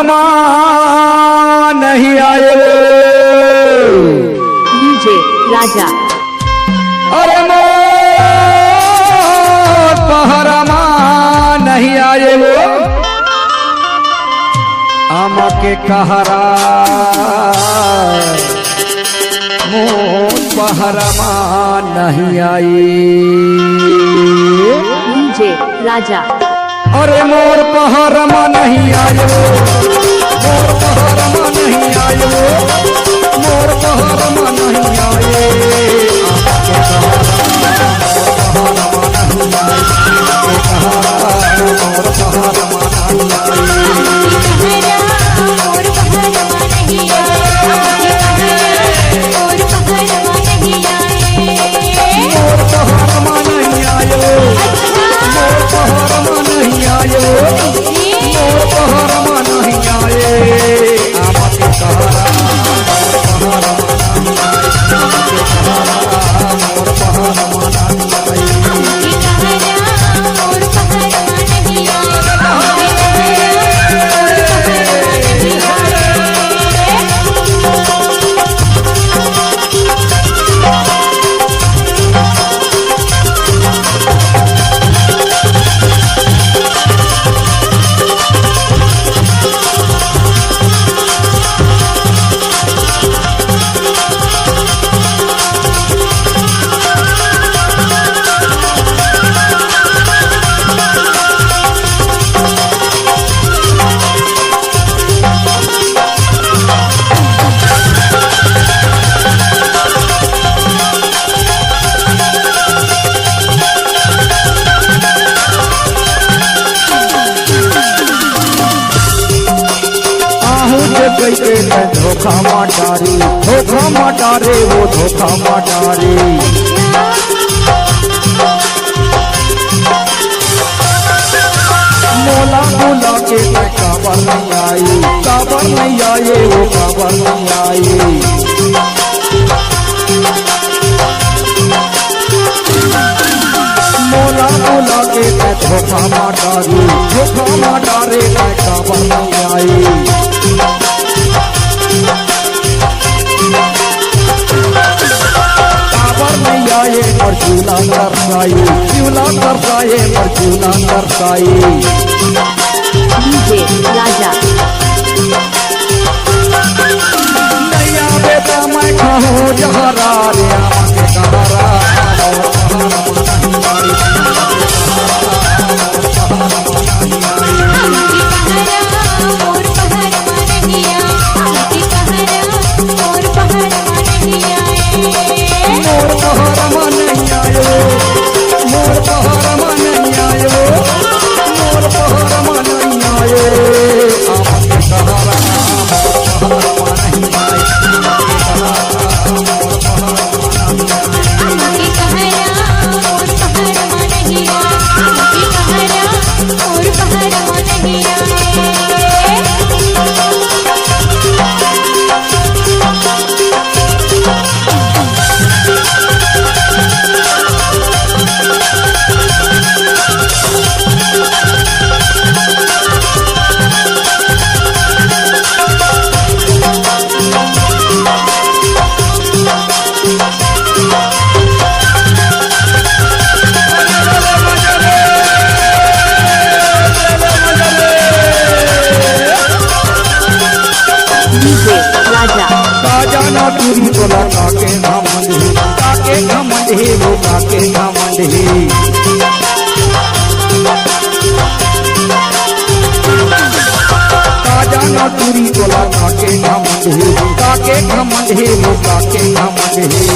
पहरमा नहीं आए डीजे राजा। अरे मोर पहरमा नहीं आए वो आम के कहरा मोर पहरमा नहीं आई डीजे राजा। अरे मोर पहरमा नहीं आयो मोर पहरमा नहीं आयो मोर पहरमा नहीं आए आपके पहरमा नहीं आए मोर पहरमा नहीं आए धोखा माटारे वो धोखा माटारे मोला बोला के काबर नहीं आई काबर नहीं आए वो काबर नहीं आई मोला बोला के धोखा माटारे काबर नहीं आई पर चूला तरसाई पर चूला तरसाई डीजे राजा। नैया बेटा मैं खाऊं जहरा रे आके कहरा पूरी बोला काके घमंड ही वो काके घमंड ही काजाना पूरी बोला काके घमंड ही वो काके घमंड ही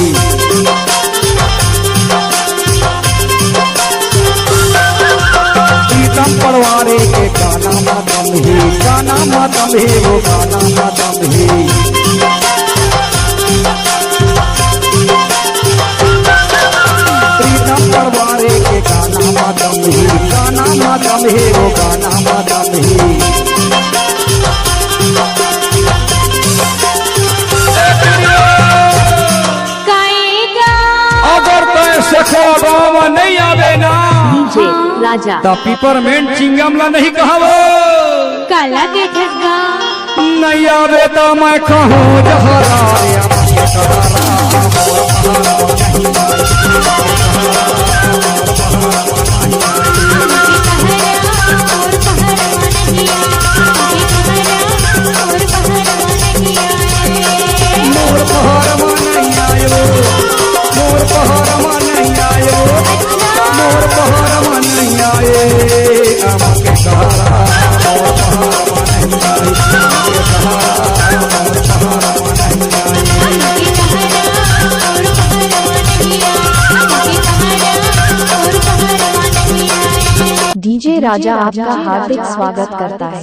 प्रीतम परवारे के गाना मातम ही वो गाना मातम ही प्रीतम परवारे के गाना मातम ही वो गाना मातम ही अगर पैसे गाँव नहीं आवे ना डीजे राजा द पिपरमेंट चिंगम ला नहीं कहा वो काला के ठगा नहीं आवे तो मैं कहूँ जहरा रे हमके कहरा मोर पहाड़वा नहीं आयो मोर पहाड़वा नहीं आयो मोर पहाड़वा नहीं आए हमके कहरा मोर पहाड़वा नहीं आए हमके कहरा मोर पहाड़वा नहीं आए डीजे राजा आपका हार्दिक स्वागत करता है।